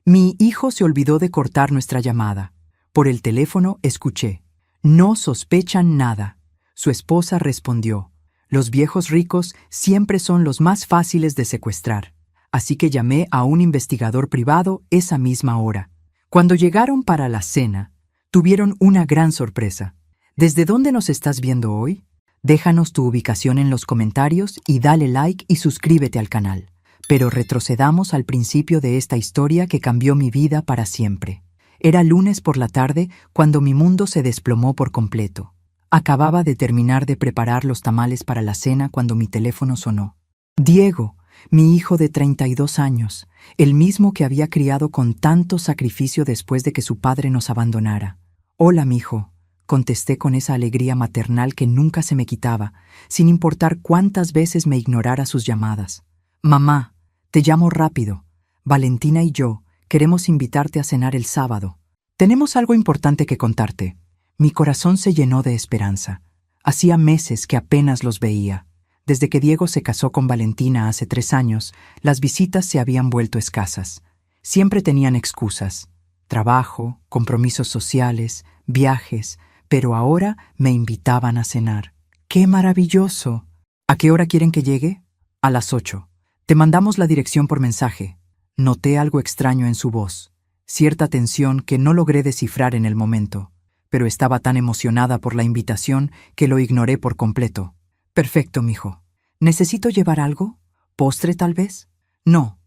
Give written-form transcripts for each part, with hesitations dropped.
Mi hijo se olvidó de cortar nuestra llamada. Por el teléfono escuché: no sospechan nada. Su esposa respondió: los viejos ricos siempre son los más fáciles de secuestrar. Así que llamé a un investigador privado esa misma hora. Cuando llegaron para la cena, tuvieron una gran sorpresa. ¿Desde dónde nos estás viendo hoy? Déjanos tu ubicación en los comentarios y dale like y suscríbete al canal. Pero retrocedamos al principio de esta historia que cambió mi vida para siempre. Era lunes por la tarde cuando mi mundo se desplomó por completo. Acababa de terminar de preparar los tamales para la cena cuando mi teléfono sonó. Diego, mi hijo de 32 años, el mismo que había criado con tanto sacrificio después de que su padre nos abandonara. Hola, mijo, contesté con esa alegría maternal que nunca se me quitaba, sin importar cuántas veces me ignorara sus llamadas. Mamá, te llamo rápido. Valentina y yo queremos invitarte a cenar el sábado. Tenemos algo importante que contarte. Mi corazón se llenó de esperanza. Hacía meses que apenas los veía. Desde que Diego se casó con Valentina hace 3 años, las visitas se habían vuelto escasas. Siempre tenían excusas: trabajo, compromisos sociales, viajes, pero ahora me invitaban a cenar. ¡Qué maravilloso! ¿A qué hora quieren que llegue? A las 8. Te mandamos la dirección por mensaje. Noté algo extraño en su voz, cierta tensión que no logré descifrar en el momento, pero estaba tan emocionada por la invitación que lo ignoré por completo. Perfecto, mijo. ¿Necesito llevar algo? ¿Postre, tal vez? No.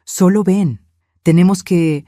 Solo ven. Tenemos que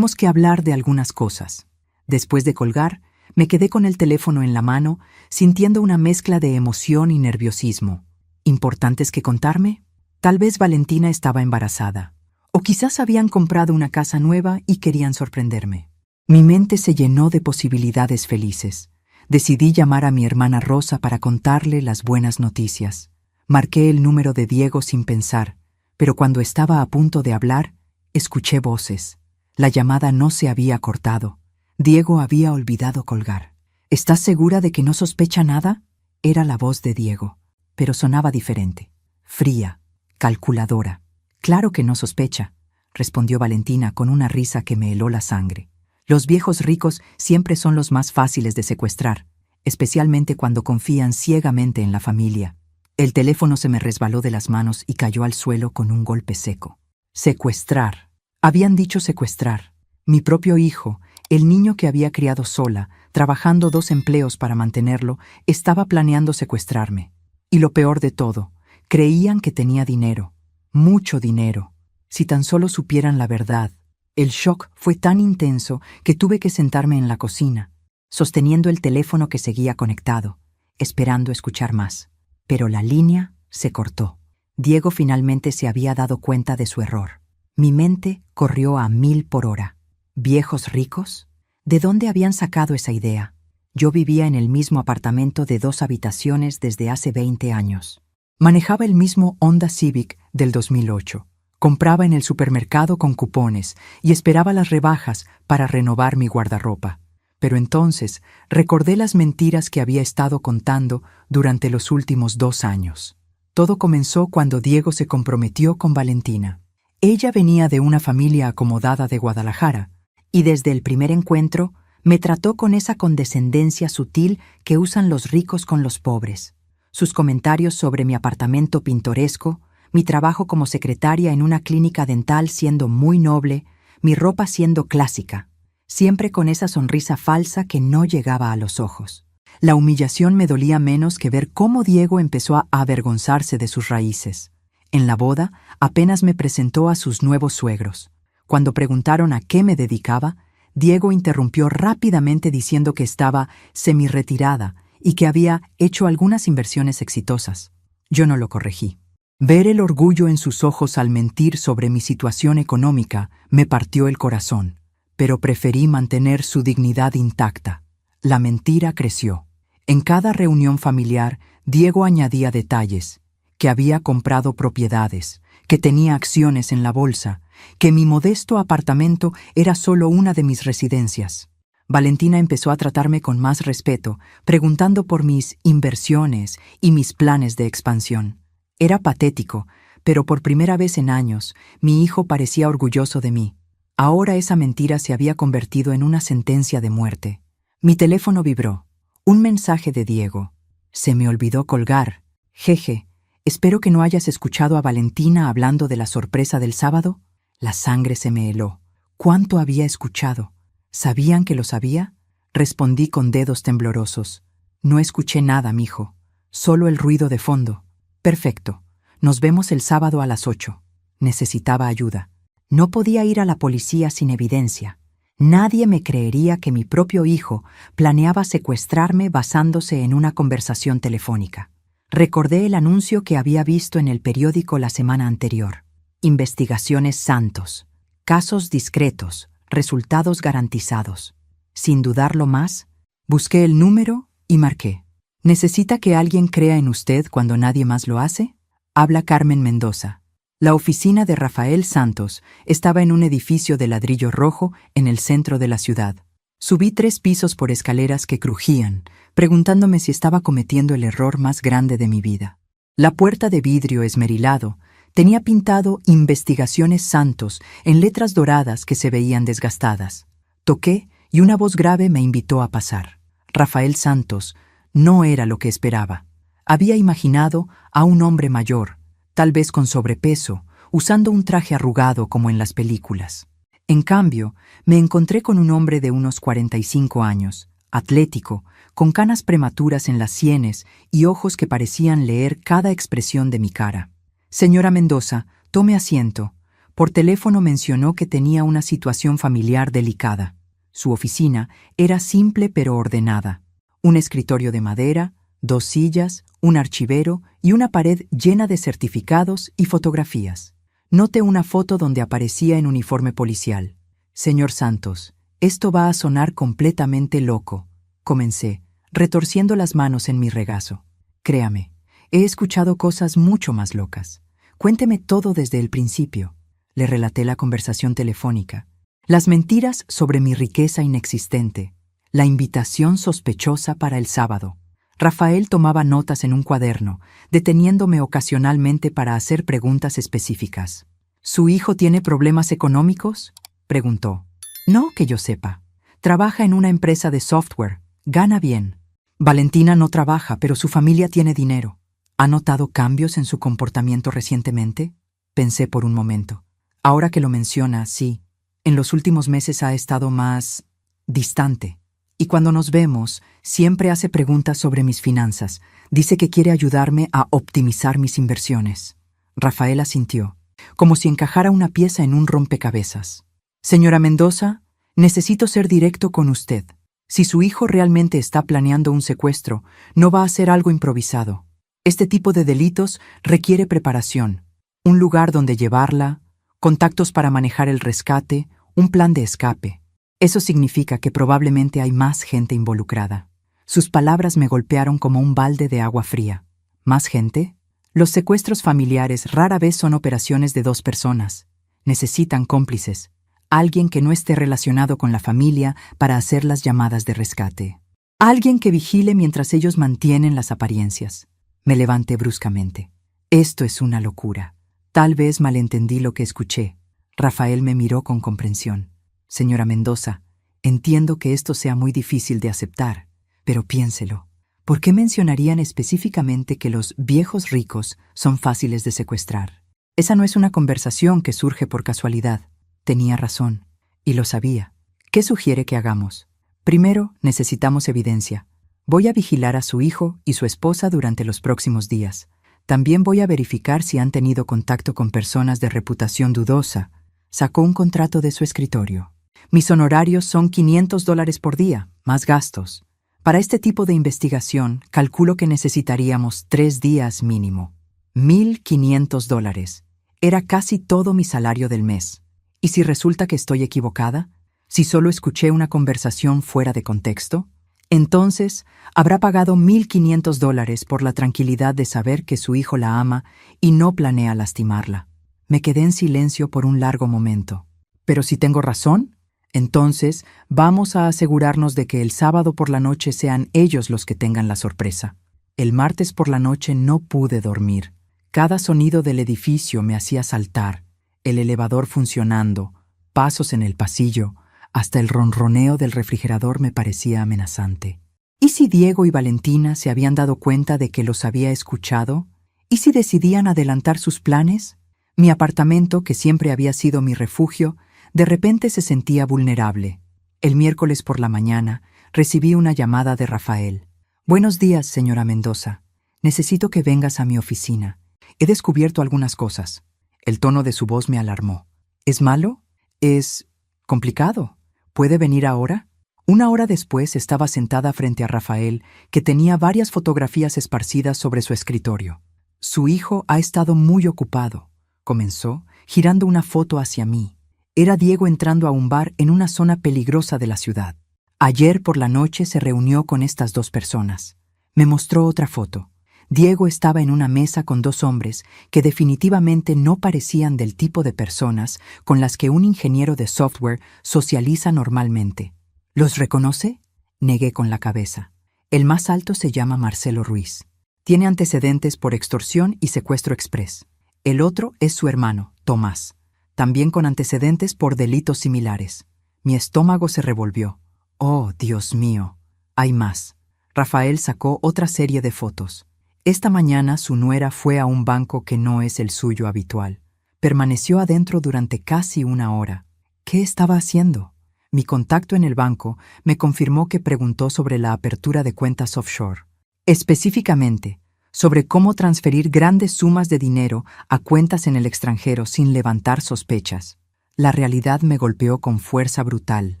hablar de algunas cosas. Después de colgar, me quedé con el teléfono en la mano, sintiendo una mezcla de emoción y nerviosismo. ¿Importantes que contarme? Tal vez Valentina estaba embarazada. O quizás habían comprado una casa nueva y querían sorprenderme. Mi mente se llenó de posibilidades felices. Decidí llamar a mi hermana Rosa para contarle las buenas noticias. Marqué el número de Diego sin pensar, pero cuando estaba a punto de hablar, escuché voces. La llamada no se había cortado. Diego había olvidado colgar. ¿Estás segura de que no sospecha nada? Era la voz de Diego, pero sonaba diferente. Fría, calculadora. Claro que no sospecha, respondió Valentina con una risa que me heló la sangre. Los viejos ricos siempre son los más fáciles de secuestrar, especialmente cuando confían ciegamente en la familia. El teléfono se me resbaló de las manos y cayó al suelo con un golpe seco. Secuestrar. Habían dicho secuestrar. Mi propio hijo, el niño que había criado sola, trabajando 2 empleos para mantenerlo, estaba planeando secuestrarme. Y lo peor de todo, creían que tenía dinero. Mucho dinero. Si tan solo supieran la verdad. El shock fue tan intenso que tuve que sentarme en la cocina, sosteniendo el teléfono que seguía conectado, esperando escuchar más. Pero la línea se cortó. Diego finalmente se había dado cuenta de su error. Mi mente corrió a 1000 por hora. ¿Viejos ricos? ¿De dónde habían sacado esa idea? Yo vivía en el mismo apartamento de 2 habitaciones desde hace 20 años. Manejaba el mismo Honda Civic del 2008. Compraba en el supermercado con cupones y esperaba las rebajas para renovar mi guardarropa. Pero entonces recordé las mentiras que había estado contando durante los últimos 2 años. Todo comenzó cuando Diego se comprometió con Valentina. Ella venía de una familia acomodada de Guadalajara y desde el primer encuentro me trató con esa condescendencia sutil que usan los ricos con los pobres. Sus comentarios sobre mi apartamento pintoresco, mi trabajo como secretaria en una clínica dental siendo muy noble, mi ropa siendo clásica, siempre con esa sonrisa falsa que no llegaba a los ojos. La humillación me dolía menos que ver cómo Diego empezó a avergonzarse de sus raíces. En la boda, apenas me presentó a sus nuevos suegros. Cuando preguntaron a qué me dedicaba, Diego interrumpió rápidamente diciendo que estaba semi-retirada y que había hecho algunas inversiones exitosas. Yo no lo corregí. Ver el orgullo en sus ojos al mentir sobre mi situación económica me partió el corazón, pero preferí mantener su dignidad intacta. La mentira creció. En cada reunión familiar, Diego añadía detalles: que había comprado propiedades, que tenía acciones en la bolsa, que mi modesto apartamento era solo una de mis residencias. Valentina empezó a tratarme con más respeto, preguntando por mis inversiones y mis planes de expansión. Era patético, pero por primera vez en años, mi hijo parecía orgulloso de mí. Ahora esa mentira se había convertido en una sentencia de muerte. Mi teléfono vibró. Un mensaje de Diego. Se me olvidó colgar. Jeje, espero que no hayas escuchado a Valentina hablando de la sorpresa del sábado. La sangre se me heló. ¿Cuánto había escuchado? ¿Sabían que lo sabía? Respondí con dedos temblorosos. No escuché nada, mijo. Solo el ruido de fondo. Perfecto. Nos vemos el sábado a las 8. Necesitaba ayuda. No podía ir a la policía sin evidencia. Nadie me creería que mi propio hijo planeaba secuestrarme basándose en una conversación telefónica. Recordé el anuncio que había visto en el periódico la semana anterior. Investigaciones Santos. Casos discretos. Resultados garantizados. Sin dudarlo más, busqué el número y marqué. ¿Necesita que alguien crea en usted cuando nadie más lo hace? Habla Carmen Mendoza. La oficina de Rafael Santos estaba en un edificio de ladrillo rojo en el centro de la ciudad. Subí 3 pisos por escaleras que crujían, preguntándome si estaba cometiendo el error más grande de mi vida. La puerta de vidrio esmerilado tenía pintado Investigaciones Santos en letras doradas que se veían desgastadas. Toqué y una voz grave me invitó a pasar. Rafael Santos no era lo que esperaba. Había imaginado a un hombre mayor, tal vez con sobrepeso, usando un traje arrugado como en las películas. En cambio, me encontré con un hombre de unos 45 años, atlético, con canas prematuras en las sienes y ojos que parecían leer cada expresión de mi cara. Señora Mendoza, tome asiento. Por teléfono mencionó que tenía una situación familiar delicada. Su oficina era simple pero ordenada. Un escritorio de madera, 2 sillas, un archivero y una pared llena de certificados y fotografías. Noté una foto donde aparecía en uniforme policial. Señor Santos, esto va a sonar completamente loco, comencé, retorciendo las manos en mi regazo. Créame, he escuchado cosas mucho más locas. Cuénteme todo desde el principio. Le relaté la conversación telefónica. Las mentiras sobre mi riqueza inexistente. La invitación sospechosa para el sábado. Rafael tomaba notas en un cuaderno, deteniéndome ocasionalmente para hacer preguntas específicas. ¿Su hijo tiene problemas económicos?, preguntó. No, que yo sepa. Trabaja en una empresa de software. Gana bien. Valentina no trabaja, pero su familia tiene dinero. ¿Ha notado cambios en su comportamiento recientemente? Pensé por un momento. Ahora que lo menciona, sí. En los últimos meses ha estado más distante. Y cuando nos vemos, siempre hace preguntas sobre mis finanzas. Dice que quiere ayudarme a optimizar mis inversiones. Rafael asintió, como si encajara una pieza en un rompecabezas. Señora Mendoza, necesito ser directo con usted. Si su hijo realmente está planeando un secuestro, no va a ser algo improvisado. Este tipo de delitos requiere preparación, un lugar donde llevarla, contactos para manejar el rescate, un plan de escape. Eso significa que probablemente hay más gente involucrada. Sus palabras me golpearon como un balde de agua fría. ¿Más gente? Los secuestros familiares rara vez son operaciones de 2 personas. Necesitan cómplices, alguien que no esté relacionado con la familia para hacer las llamadas de rescate. Alguien que vigile mientras ellos mantienen las apariencias. Me levanté bruscamente. Esto es una locura. Tal vez malentendí lo que escuché. Rafael me miró con comprensión. Señora Mendoza, entiendo que esto sea muy difícil de aceptar, pero piénselo. ¿Por qué mencionarían específicamente que los viejos ricos son fáciles de secuestrar? Esa no es una conversación que surge por casualidad. Tenía razón, y lo sabía. ¿Qué sugiere que hagamos? Primero, necesitamos evidencia. Voy a vigilar a su hijo y su esposa durante los próximos días. También voy a verificar si han tenido contacto con personas de reputación dudosa. Sacó un contrato de su escritorio. Mis honorarios son $500 por día, más gastos. Para este tipo de investigación, calculo que necesitaríamos 3 días mínimo. $1,500. Era casi todo mi salario del mes. ¿Y si resulta que estoy equivocada? ¿Si solo escuché una conversación fuera de contexto? Entonces, habrá pagado $1,500 por la tranquilidad de saber que su hijo la ama y no planea lastimarla. Me quedé en silencio por un largo momento. ¿Pero si tengo razón? Entonces, vamos a asegurarnos de que el sábado por la noche sean ellos los que tengan la sorpresa. El martes por la noche no pude dormir. Cada sonido del edificio me hacía saltar, el elevador funcionando, pasos en el pasillo, hasta el ronroneo del refrigerador me parecía amenazante. ¿Y si Diego y Valentina se habían dado cuenta de que los había escuchado? ¿Y si decidían adelantar sus planes? Mi apartamento, que siempre había sido mi refugio, de repente se sentía vulnerable. El miércoles por la mañana recibí una llamada de Rafael. «Buenos días, señora Mendoza. Necesito que vengas a mi oficina. He descubierto algunas cosas». El tono de su voz me alarmó. «¿Es malo? ¿Es complicado? ¿Puede venir ahora?» Una hora después estaba sentada frente a Rafael, que tenía varias fotografías esparcidas sobre su escritorio. «Su hijo ha estado muy ocupado», comenzó, girando una foto hacia mí. Era Diego entrando a un bar en una zona peligrosa de la ciudad. Ayer por la noche se reunió con estas dos personas. Me mostró otra foto. Diego estaba en una mesa con dos hombres que definitivamente no parecían del tipo de personas con las que un ingeniero de software socializa normalmente. ¿Los reconoce?, negué con la cabeza. El más alto se llama Marcelo Ruiz. Tiene antecedentes por extorsión y secuestro express. El otro es su hermano, Tomás, también con antecedentes por delitos similares. Mi estómago se revolvió. Oh, Dios mío, hay más. Rafael sacó otra serie de fotos. Esta mañana su nuera fue a un banco que no es el suyo habitual. Permaneció adentro durante casi una hora. ¿Qué estaba haciendo? Mi contacto en el banco me confirmó que preguntó sobre la apertura de cuentas offshore. Específicamente, sobre cómo transferir grandes sumas de dinero a cuentas en el extranjero sin levantar sospechas. La realidad me golpeó con fuerza brutal.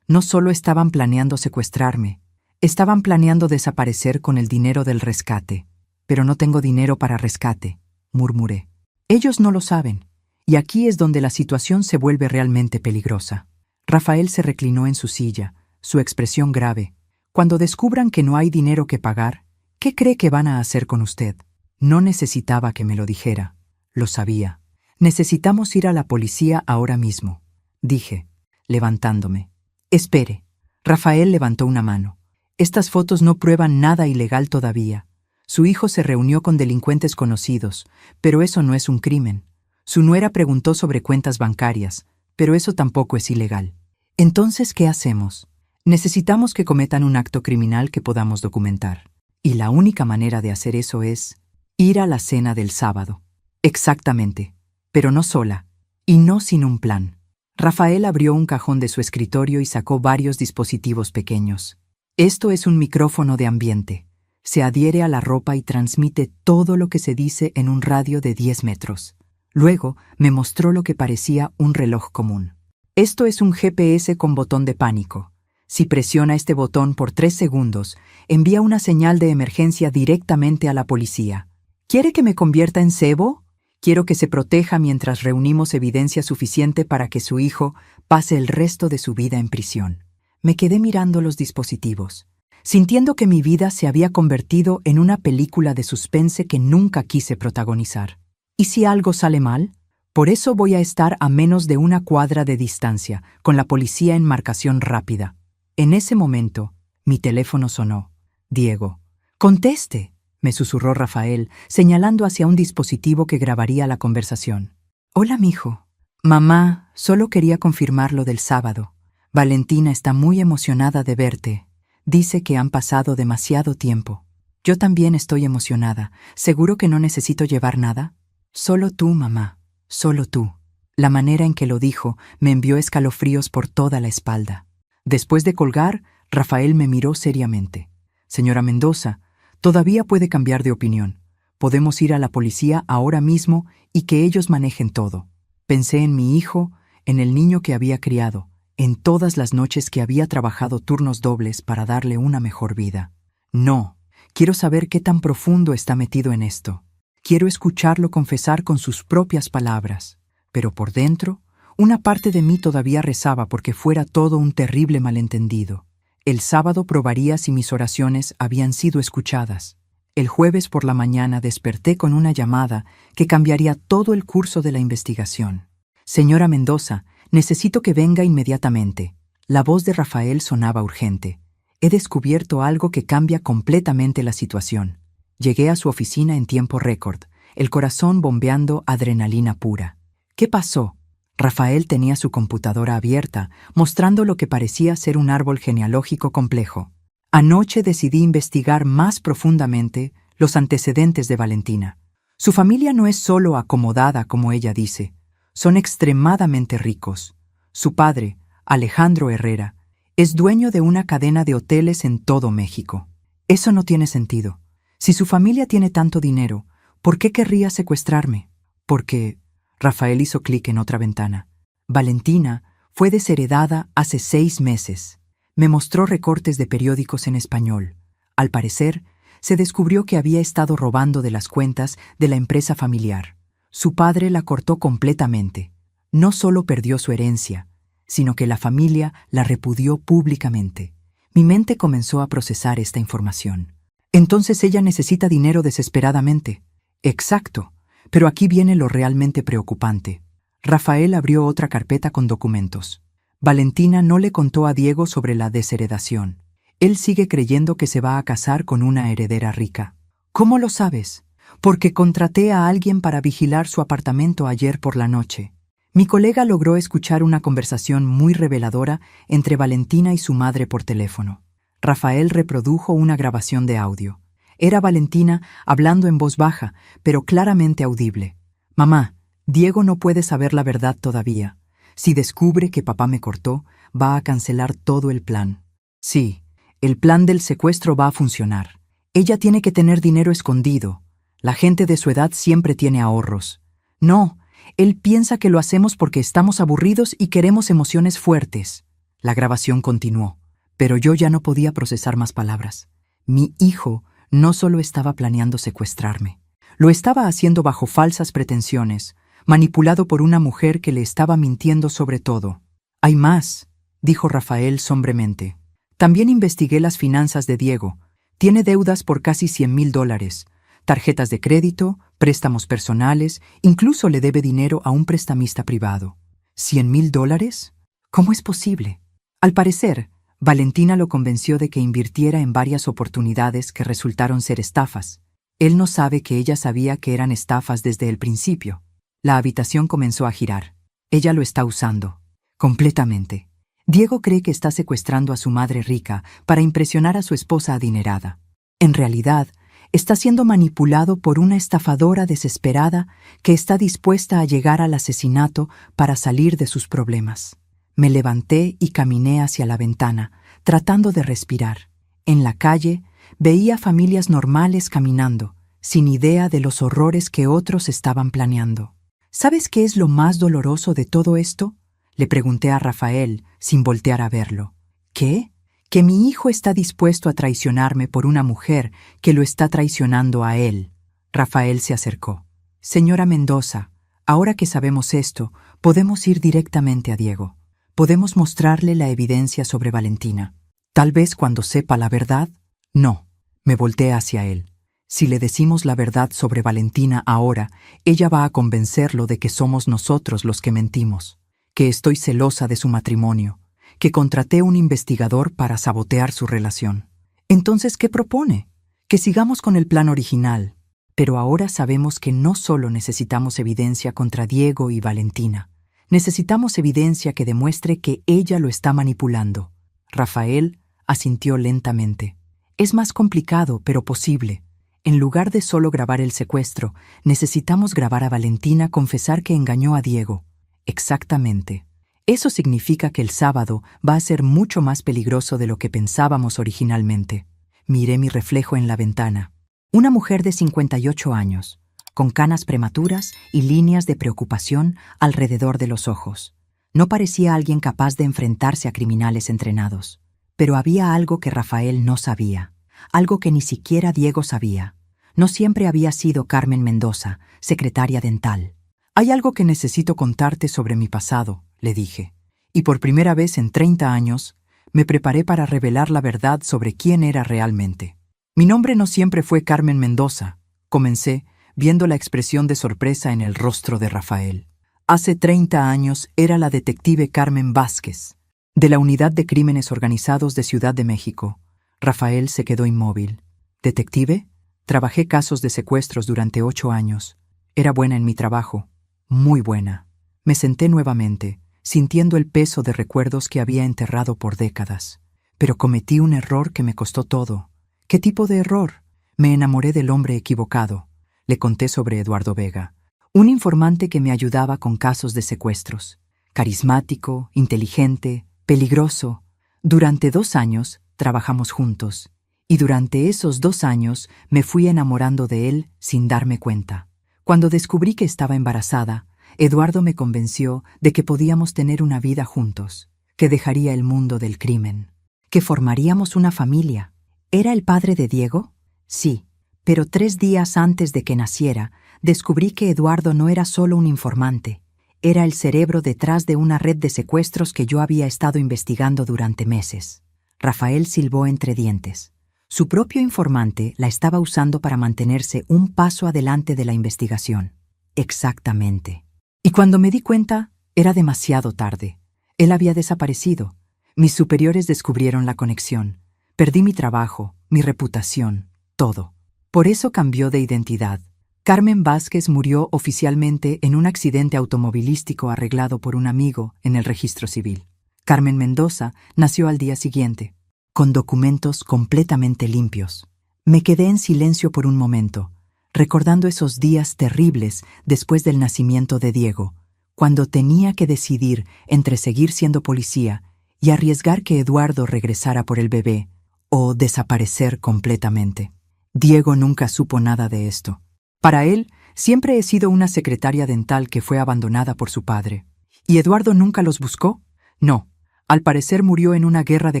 No solo estaban planeando secuestrarme, estaban planeando desaparecer con el dinero del rescate. «Pero no tengo dinero para rescate», murmuré. «Ellos no lo saben, y aquí es donde la situación se vuelve realmente peligrosa». Rafael se reclinó en su silla, su expresión grave. «Cuando descubran que no hay dinero que pagar, ¿qué cree que van a hacer con usted?» No necesitaba que me lo dijera. Lo sabía. «Necesitamos ir a la policía ahora mismo», dije, levantándome. «Espere». Rafael levantó una mano. «Estas fotos no prueban nada ilegal todavía. Su hijo se reunió con delincuentes conocidos, pero eso no es un crimen. Su nuera preguntó sobre cuentas bancarias, pero eso tampoco es ilegal. Entonces, ¿qué hacemos? Necesitamos que cometan un acto criminal que podamos documentar. Y la única manera de hacer eso es ir a la cena del sábado». «Exactamente, pero no sola, y no sin un plan». Rafael abrió un cajón de su escritorio y sacó varios dispositivos pequeños. «Esto es un micrófono de ambiente. Se adhiere a la ropa y transmite todo lo que se dice en un radio de 10 metros. Luego me mostró lo que parecía un reloj común. Esto es un GPS con botón de pánico. Si presiona este botón por 3 segundos, envía una señal de emergencia directamente a la policía. ¿Quiere que me convierta en cebo? Quiero que se proteja mientras reunimos evidencia suficiente para que su hijo pase el resto de su vida en prisión». Me quedé mirando los dispositivos, sintiendo que mi vida se había convertido en una película de suspense que nunca quise protagonizar. ¿Y si algo sale mal? Por eso voy a estar a menos de 1 cuadra de distancia, con la policía en marcación rápida. En ese momento, mi teléfono sonó. «Diego». «Conteste», me susurró Rafael, señalando hacia un dispositivo que grabaría la conversación. «Hola, mijo». «Mamá, solo quería confirmar lo del sábado. Valentina está muy emocionada de verte. Dice que han pasado demasiado tiempo». «Yo también estoy emocionada. ¿Seguro que no necesito llevar nada?» «Solo tú, mamá. Solo tú». La manera en que lo dijo me envió escalofríos por toda la espalda. Después de colgar, Rafael me miró seriamente. «Señora Mendoza, todavía puede cambiar de opinión. Podemos ir a la policía ahora mismo y que ellos manejen todo». Pensé en mi hijo, en el niño que había criado, en todas las noches que había trabajado turnos dobles para darle una mejor vida. No, quiero saber qué tan profundo está metido en esto. Quiero escucharlo confesar con sus propias palabras. Pero por dentro, una parte de mí todavía rezaba porque fuera todo un terrible malentendido. El sábado probaría si mis oraciones habían sido escuchadas. El jueves por la mañana desperté con una llamada que cambiaría todo el curso de la investigación. «Señora Mendoza, necesito que venga inmediatamente». La voz de Rafael sonaba urgente. «He descubierto algo que cambia completamente la situación». Llegué a su oficina en tiempo récord. el corazón bombeando adrenalina pura. ¿Qué pasó? Rafael tenía su computadora abierta, mostrando lo que parecía ser un árbol genealógico complejo. Anoche decidí investigar más profundamente los antecedentes de Valentina. Su familia no es solo acomodada, como ella dice, son extremadamente ricos. Su padre, Alejandro Herrera, es dueño de una cadena de hoteles en todo México. Eso no tiene sentido. Si su familia tiene tanto dinero, ¿por qué querría secuestrarme? Porque... Rafael hizo clic en otra ventana. Valentina fue desheredada hace 6 meses. Me mostró recortes de periódicos en español. Al parecer, se descubrió que había estado robando de las cuentas de la empresa familiar. Su padre la cortó completamente. No solo perdió su herencia, sino que la familia la repudió públicamente. Mi mente comenzó a procesar esta información. Entonces ella necesita dinero desesperadamente. Exacto. Pero aquí viene lo realmente preocupante. Rafael abrió otra carpeta con documentos. Valentina no le contó a Diego sobre la desheredación. Él sigue creyendo que se va a casar con una heredera rica. ¿Cómo lo sabes? Porque contraté a alguien para vigilar su apartamento ayer por la noche. Mi colega logró escuchar una conversación muy reveladora entre Valentina y su madre por teléfono. Rafael reprodujo una grabación de audio. Era Valentina hablando en voz baja, pero claramente audible. «Mamá, Diego no puede saber la verdad todavía. Si descubre que papá me cortó, va a cancelar todo el plan. Sí, el plan del secuestro va a funcionar. Ella tiene que tener dinero escondido. La gente de su edad siempre tiene ahorros. No, él piensa que lo hacemos porque estamos aburridos y queremos emociones fuertes». La grabación continuó, pero yo ya no podía procesar más palabras. Mi hijo no solo estaba planeando secuestrarme, lo estaba haciendo bajo falsas pretensiones, manipulado por una mujer que le estaba mintiendo sobre todo. «Hay más», dijo Rafael sombremente. «También investigué las finanzas de Diego. Tiene deudas por casi $100,000, tarjetas de crédito, préstamos personales, incluso le debe dinero a un prestamista privado». ¿$100,000? ¿Cómo es posible? Al parecer, Valentina lo convenció de que invirtiera en varias oportunidades que resultaron ser estafas. Él no sabe que ella sabía que eran estafas desde el principio. La habitación comenzó a girar. Ella lo está usando. Completamente. Diego cree que está secuestrando a su madre rica para impresionar a su esposa adinerada. En realidad, está siendo manipulado por una estafadora desesperada que está dispuesta a llegar al asesinato para salir de sus problemas. Me levanté y caminé hacia la ventana, tratando de respirar. En la calle, veía familias normales caminando, sin idea de los horrores que otros estaban planeando. ¿Sabes qué es lo más doloroso de todo esto? Le pregunté a Rafael, sin voltear a verlo. ¿Qué? Que mi hijo está dispuesto a traicionarme por una mujer que lo está traicionando a él. Rafael se acercó. Señora Mendoza, ahora que sabemos esto, podemos ir directamente a Diego. Podemos mostrarle la evidencia sobre Valentina. Tal vez cuando sepa la verdad. No, me volteé hacia él. Si le decimos la verdad sobre Valentina ahora, ella va a convencerlo de que somos nosotros los que mentimos, que estoy celosa de su matrimonio, que contraté un investigador para sabotear su relación. Entonces, ¿qué propone? Que sigamos con el plan original. Pero ahora sabemos que no solo necesitamos evidencia contra Diego y Valentina. Necesitamos evidencia que demuestre que ella lo está manipulando. Rafael asintió lentamente. Es más complicado, pero posible. En lugar de solo grabar el secuestro, necesitamos grabar a Valentina confesar que engañó a Diego. Exactamente. Eso significa que el sábado va a ser mucho más peligroso de lo que pensábamos originalmente. Miré mi reflejo en la ventana. Una mujer de 58 años. Con canas prematuras y líneas de preocupación alrededor de los ojos. No parecía alguien capaz de enfrentarse a criminales entrenados. Pero había algo que Rafael no sabía, algo que ni siquiera Diego sabía. No siempre había sido Carmen Mendoza, secretaria dental. «Hay algo que necesito contarte sobre mi pasado», le dije. Y por primera vez en 30 años, me preparé para revelar la verdad sobre quién era realmente. «Mi nombre no siempre fue Carmen Mendoza», comencé, viendo la expresión de sorpresa en el rostro de Rafael. Hace 30 años era la detective Carmen Vázquez, de la Unidad de Crímenes Organizados de Ciudad de México. Rafael se quedó inmóvil. ¿Detective? Trabajé casos de secuestros durante 8 años. Era buena en mi trabajo, muy buena. Me senté nuevamente, sintiendo el peso de recuerdos que había enterrado por décadas. Pero cometí un error que me costó todo. ¿Qué tipo de error? Me enamoré del hombre equivocado. Le conté sobre Eduardo Vega, un informante que me ayudaba con casos de secuestros. Carismático, inteligente, peligroso. Durante 2 años trabajamos juntos, y durante esos 2 años me fui enamorando de él sin darme cuenta. Cuando descubrí que estaba embarazada, Eduardo me convenció de que podíamos tener una vida juntos, que dejaría el mundo del crimen, que formaríamos una familia. ¿Era el padre de Diego? Sí, pero 3 días antes de que naciera, descubrí que Eduardo no era solo un informante, era el cerebro detrás de una red de secuestros que yo había estado investigando durante meses. Rafael silbó entre dientes. Su propio informante la estaba usando para mantenerse un paso adelante de la investigación. Exactamente. Y cuando me di cuenta, era demasiado tarde. Él había desaparecido. Mis superiores descubrieron la conexión. Perdí mi trabajo, mi reputación, todo. Por eso cambió de identidad. Carmen Vázquez murió oficialmente en un accidente automovilístico arreglado por un amigo en el registro civil. Carmen Mendoza nació al día siguiente, con documentos completamente limpios. Me quedé en silencio por un momento, recordando esos días terribles después del nacimiento de Diego, cuando tenía que decidir entre seguir siendo policía y arriesgar que Eduardo regresara por el bebé o desaparecer completamente. Diego nunca supo nada de esto. Para él, siempre he sido una secretaria dental que fue abandonada por su padre. ¿Y Eduardo nunca los buscó? No. Al parecer murió en una guerra de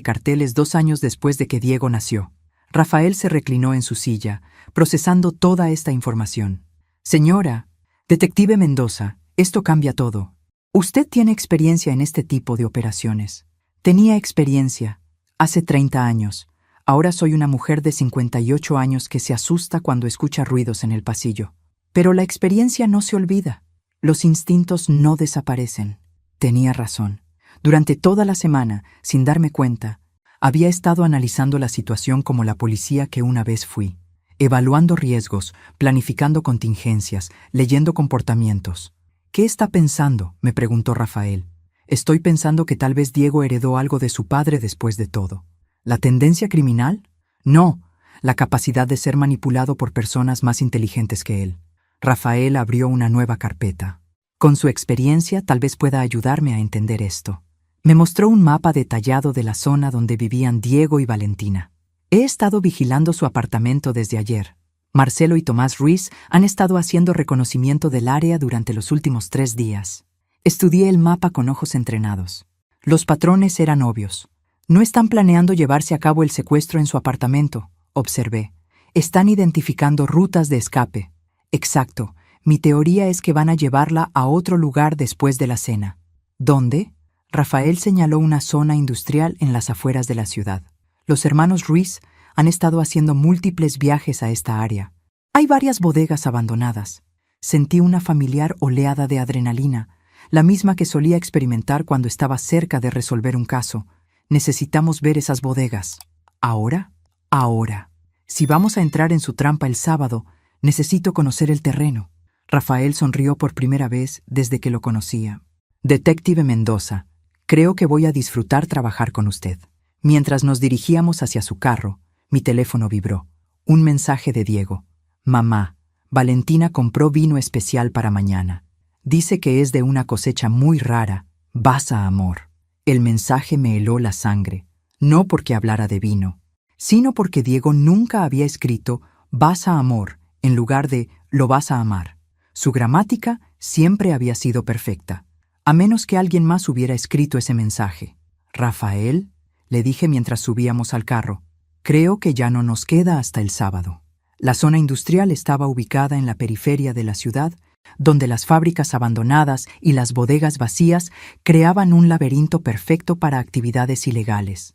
carteles 2 años después de que Diego nació. Rafael se reclinó en su silla, procesando toda esta información. Señora, detective Mendoza, esto cambia todo. Usted tiene experiencia en este tipo de operaciones. Tenía experiencia, hace 30 años. Ahora soy una mujer de 58 años que se asusta cuando escucha ruidos en el pasillo. Pero la experiencia no se olvida. Los instintos no desaparecen. Tenía razón. Durante toda la semana, sin darme cuenta, había estado analizando la situación como la policía que una vez fui, evaluando riesgos, planificando contingencias, leyendo comportamientos. ¿Qué está pensando?, me preguntó Rafael. Estoy pensando que tal vez Diego heredó algo de su padre después de todo. ¿La tendencia criminal? No, la capacidad de ser manipulado por personas más inteligentes que él. Rafael abrió una nueva carpeta. Con su experiencia tal vez pueda ayudarme a entender esto. Me mostró un mapa detallado de la zona donde vivían Diego y Valentina. He estado vigilando su apartamento desde ayer. Marcelo y Tomás Ruiz han estado haciendo reconocimiento del área durante los últimos 3 días. Estudié el mapa con ojos entrenados. Los patrones eran obvios. No están planeando llevarse a cabo el secuestro en su apartamento, observé. Están identificando rutas de escape. Exacto. Mi teoría es que van a llevarla a otro lugar después de la cena. ¿Dónde? Rafael señaló una zona industrial en las afueras de la ciudad. Los hermanos Ruiz han estado haciendo múltiples viajes a esta área. Hay varias bodegas abandonadas. Sentí una familiar oleada de adrenalina, la misma que solía experimentar cuando estaba cerca de resolver un caso. Necesitamos ver esas bodegas. ¿Ahora? Ahora. Si vamos a entrar en su trampa el sábado, necesito conocer el terreno. Rafael sonrió por primera vez desde que lo conocía. Detective Mendoza, creo que voy a disfrutar trabajar con usted. Mientras nos dirigíamos hacia su carro, mi teléfono vibró. Un mensaje de Diego. Mamá, Valentina compró vino especial para mañana. Dice que es de una cosecha muy rara. Vas a amor. El mensaje me heló la sangre, no porque hablara de vino, sino porque Diego nunca había escrito vas a amor en lugar de lo vas a amar. Su gramática siempre había sido perfecta, a menos que alguien más hubiera escrito ese mensaje. Rafael, le dije mientras subíamos al carro, creo que ya no nos queda hasta el sábado. La zona industrial estaba ubicada en la periferia de la ciudad, donde las fábricas abandonadas y las bodegas vacías creaban un laberinto perfecto para actividades ilegales.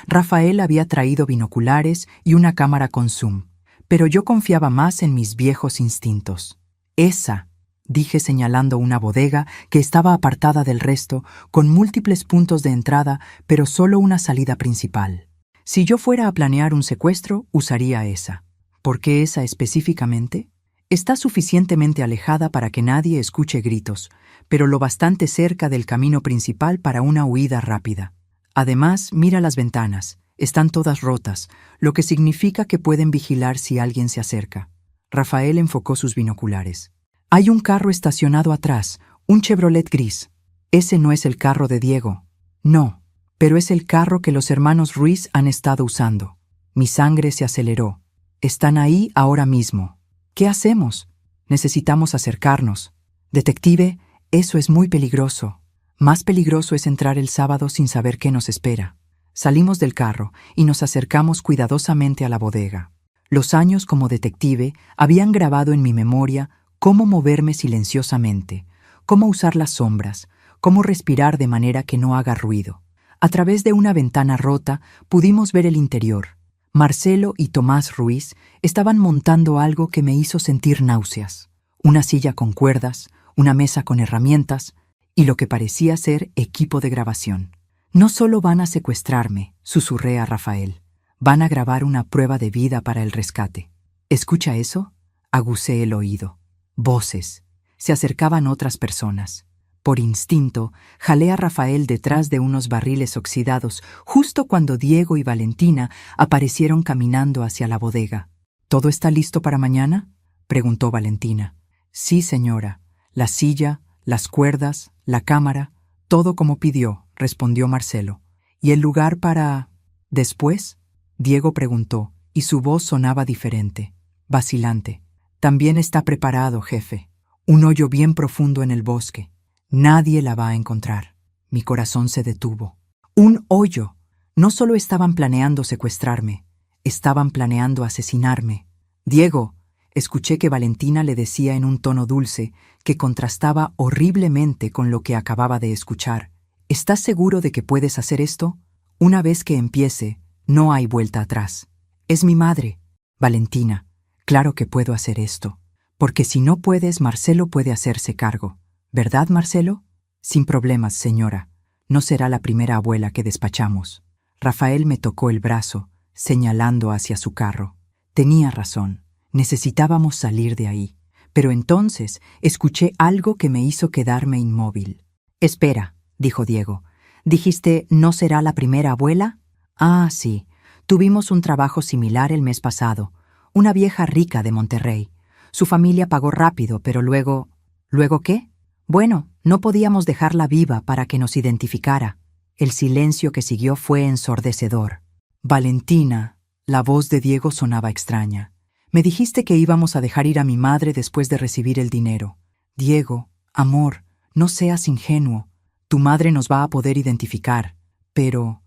Rafael había traído binoculares y una cámara con zoom, pero yo confiaba más en mis viejos instintos. Esa, dije señalando una bodega que estaba apartada del resto, con múltiples puntos de entrada, pero solo una salida principal. Si yo fuera a planear un secuestro, usaría esa. ¿Por qué esa específicamente? Está suficientemente alejada para que nadie escuche gritos, pero lo bastante cerca del camino principal para una huida rápida. Además, mira las ventanas. Están todas rotas, lo que significa que pueden vigilar si alguien se acerca. Rafael enfocó sus binoculares. Hay un carro estacionado atrás, un Chevrolet gris. Ese no es el carro de Diego. No, pero es el carro que los hermanos Ruiz han estado usando. Mi sangre se aceleró. Están ahí ahora mismo. ¿Qué hacemos? Necesitamos acercarnos. Detective, eso es muy peligroso. Más peligroso es entrar el sábado sin saber qué nos espera. Salimos del carro y nos acercamos cuidadosamente a la bodega. Los años como detective habían grabado en mi memoria cómo moverme silenciosamente, cómo usar las sombras, cómo respirar de manera que no haga ruido. A través de una ventana rota pudimos ver el interior. Marcelo y Tomás Ruiz estaban montando algo que me hizo sentir náuseas. Una silla con cuerdas, una mesa con herramientas y lo que parecía ser equipo de grabación. No solo van a secuestrarme, susurré a Rafael. Van a grabar una prueba de vida para el rescate. ¿Escucha eso? Agucé el oído. Voces. Se acercaban otras personas. Por instinto, jalé a Rafael detrás de unos barriles oxidados justo cuando Diego y Valentina aparecieron caminando hacia la bodega. ¿Todo está listo para mañana?, preguntó Valentina. Sí, señora. La silla, las cuerdas, la cámara, todo como pidió, respondió Marcelo. ¿Y el lugar para... después?, Diego preguntó, y su voz sonaba diferente, vacilante. También está preparado, jefe. Un hoyo bien profundo en el bosque. Nadie la va a encontrar. Mi corazón se detuvo. ¡Un hoyo! No solo estaban planeando secuestrarme, estaban planeando asesinarme. Diego, escuché que Valentina le decía en un tono dulce que contrastaba horriblemente con lo que acababa de escuchar. ¿Estás seguro de que puedes hacer esto? Una vez que empiece, no hay vuelta atrás. Es mi madre. Valentina, claro que puedo hacer esto. Porque si no puedes, Marcelo puede hacerse cargo. ¿Verdad, Marcelo? Sin problemas, señora. No será la primera abuela que despachamos. Rafael me tocó el brazo, señalando hacia su carro. Tenía razón. Necesitábamos salir de ahí. Pero entonces escuché algo que me hizo quedarme inmóvil. Espera, dijo Diego. ¿Dijiste no será la primera abuela? Ah, sí. Tuvimos un trabajo similar el mes pasado. Una vieja rica de Monterrey. Su familia pagó rápido, pero luego... ¿Luego qué? Bueno, no podíamos dejarla viva para que nos identificara. El silencio que siguió fue ensordecedor. Valentina, la voz de Diego sonaba extraña. Me dijiste que íbamos a dejar ir a mi madre después de recibir el dinero. Diego, amor, no seas ingenuo. Tu madre nos va a poder identificar. Pero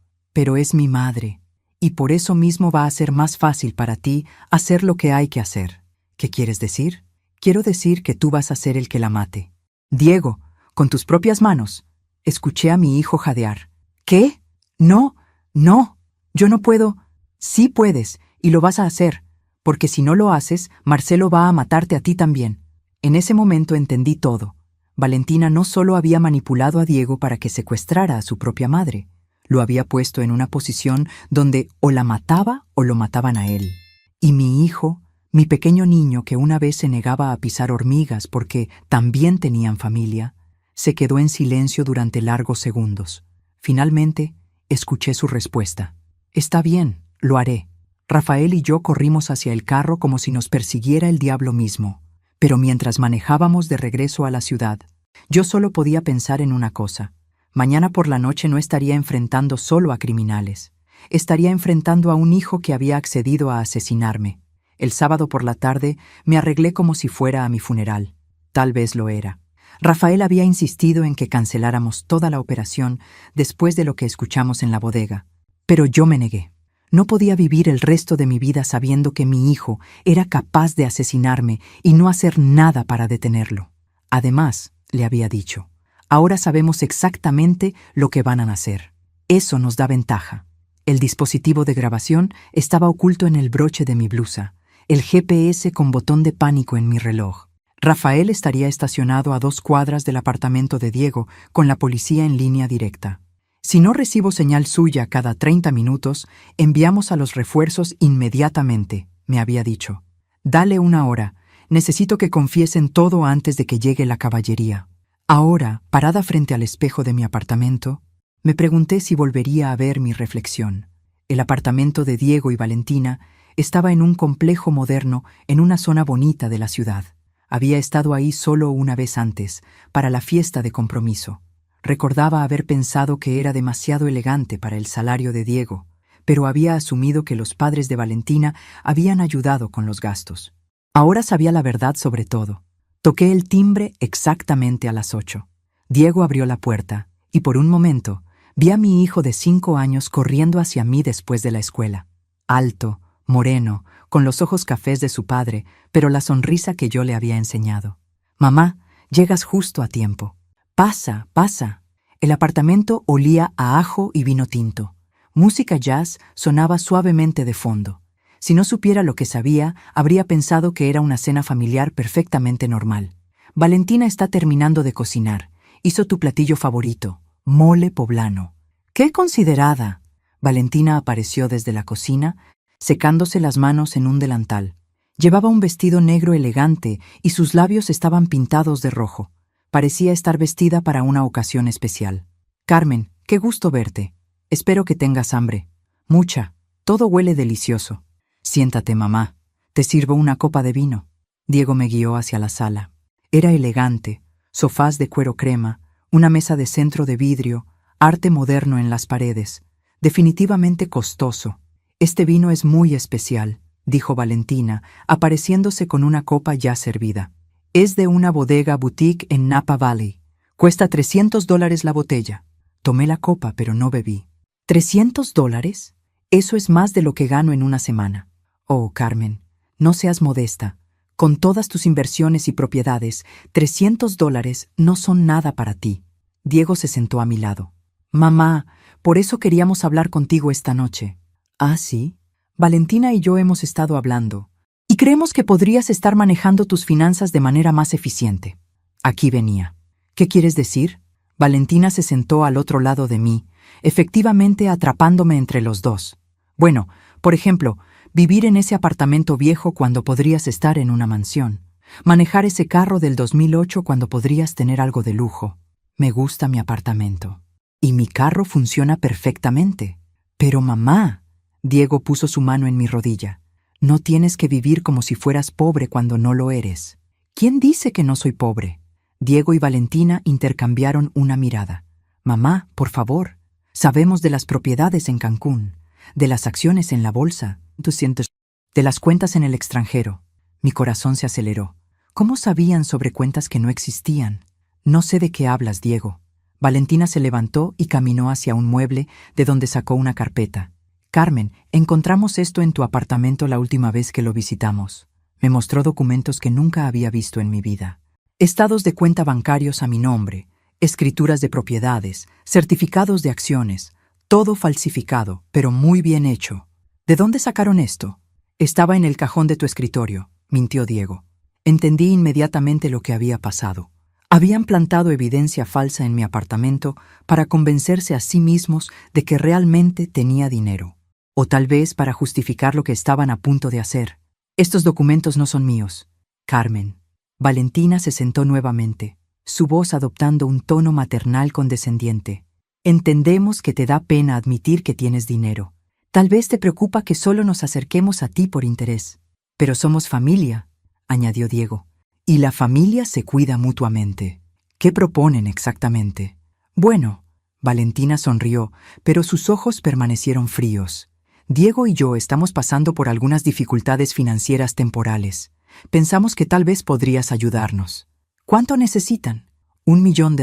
es mi madre. Y por eso mismo va a ser más fácil para ti hacer lo que hay que hacer. ¿Qué quieres decir? Quiero decir que tú vas a ser el que la mate. Diego, con tus propias manos. Escuché a mi hijo jadear. ¿Qué? No, no, yo no puedo. Sí puedes, y lo vas a hacer, porque si no lo haces, Marcelo va a matarte a ti también. En ese momento entendí todo. Valentina no solo había manipulado a Diego para que secuestrara a su propia madre, lo había puesto en una posición donde o la mataba o lo mataban a él. Y mi hijo, mi pequeño niño que una vez se negaba a pisar hormigas porque también tenían familia, se quedó en silencio durante largos segundos. Finalmente, escuché su respuesta. Está bien, lo haré. Rafael y yo corrimos hacia el carro como si nos persiguiera el diablo mismo. Pero mientras manejábamos de regreso a la ciudad, yo solo podía pensar en una cosa. Mañana por la noche no estaría enfrentando solo a criminales. Estaría enfrentando a un hijo que había accedido a asesinarme. El sábado por la tarde me arreglé como si fuera a mi funeral. Tal vez lo era. Rafael había insistido en que canceláramos toda la operación después de lo que escuchamos en la bodega. Pero yo me negué. No podía vivir el resto de mi vida sabiendo que mi hijo era capaz de asesinarme y no hacer nada para detenerlo. Además, le había dicho, ahora sabemos exactamente lo que van a hacer. Eso nos da ventaja. El dispositivo de grabación estaba oculto en el broche de mi blusa. El GPS con botón de pánico en mi reloj. Rafael estaría estacionado a 2 cuadras del apartamento de Diego, con la policía en línea directa. Si no recibo señal suya cada 30 minutos, enviamos a los refuerzos inmediatamente, me había dicho. Dale 1 hora. Necesito que confiesen todo antes de que llegue la caballería. Ahora, parada frente al espejo de mi apartamento, me pregunté si volvería a ver mi reflexión. El apartamento de Diego y Valentina estaba en un complejo moderno en una zona bonita de la ciudad. Había estado ahí solo una vez antes, para la fiesta de compromiso. Recordaba haber pensado que era demasiado elegante para el salario de Diego, pero había asumido que los padres de Valentina habían ayudado con los gastos. Ahora sabía la verdad sobre todo. Toqué el timbre exactamente a las 8. Diego abrió la puerta, y por un momento vi a mi hijo de 5 años corriendo hacia mí después de la escuela. Alto, moreno, con los ojos cafés de su padre, pero la sonrisa que yo le había enseñado. «Mamá, llegas justo a tiempo. Pasa, pasa». El apartamento olía a ajo y vino tinto. Música jazz sonaba suavemente de fondo. Si no supiera lo que sabía, habría pensado que era una cena familiar perfectamente normal. «Valentina está terminando de cocinar. Hizo tu platillo favorito, mole poblano». «¡Qué considerada!». Valentina apareció desde la cocina, secándose las manos en un delantal. Llevaba un vestido negro elegante y sus labios estaban pintados de rojo. Parecía estar vestida para una ocasión especial. «Carmen, qué gusto verte. Espero que tengas hambre. Mucha. Todo huele delicioso». «Siéntate, mamá. Te sirvo una copa de vino». Diego me guió hacia la sala. Era elegante, sofás de cuero crema, una mesa de centro de vidrio, arte moderno en las paredes. Definitivamente costoso. «Este vino es muy especial», dijo Valentina, apareciéndose con una copa ya servida. «Es de una bodega boutique en Napa Valley. Cuesta $300 la botella». Tomé la copa, pero no bebí. ¿$300? Eso es más de lo que gano en una semana. Oh, Carmen, no seas modesta. Con todas tus inversiones y propiedades, $300 no son nada para ti. Diego se sentó a mi lado. «Mamá, por eso queríamos hablar contigo esta noche». «¿Ah, sí?» «Valentina y yo hemos estado hablando, y creemos que podrías estar manejando tus finanzas de manera más eficiente». Aquí venía. «¿Qué quieres decir?». Valentina se sentó al otro lado de mí, efectivamente atrapándome entre los dos. «Bueno, por ejemplo, vivir en ese apartamento viejo cuando podrías estar en una mansión. Manejar ese carro del 2008 cuando podrías tener algo de lujo. Me gusta mi apartamento. Y mi carro funciona perfectamente. Pero mamá», Diego puso su mano en mi rodilla, «no tienes que vivir como si fueras pobre cuando no lo eres». «¿Quién dice que no soy pobre?». Diego y Valentina intercambiaron una mirada. «Mamá, por favor. Sabemos de las propiedades en Cancún, de las acciones en la bolsa, de las cuentas en el extranjero». Mi corazón se aceleró. ¿Cómo sabían sobre cuentas que no existían? «No sé de qué hablas, Diego». Valentina se levantó y caminó hacia un mueble de donde sacó una carpeta. «Carmen, encontramos esto en tu apartamento la última vez que lo visitamos». Me mostró documentos que nunca había visto en mi vida. Estados de cuenta bancarios a mi nombre, escrituras de propiedades, certificados de acciones, todo falsificado, pero muy bien hecho. «¿De dónde sacaron esto?». «Estaba en el cajón de tu escritorio», mintió Diego. Entendí inmediatamente lo que había pasado. Habían plantado evidencia falsa en mi apartamento para convencerse a sí mismos de que realmente tenía dinero. O tal vez para justificar lo que estaban a punto de hacer. «Estos documentos no son míos, Carmen». Valentina se sentó nuevamente, su voz adoptando un tono maternal condescendiente. «Entendemos que te da pena admitir que tienes dinero. Tal vez te preocupa que solo nos acerquemos a ti por interés. Pero somos familia», añadió Diego. «Y la familia se cuida mutuamente». «¿Qué proponen exactamente?». «Bueno», Valentina sonrió, pero sus ojos permanecieron fríos. «Diego y yo estamos pasando por algunas dificultades financieras temporales. Pensamos que tal vez podrías ayudarnos». «¿Cuánto necesitan?». $1 millón.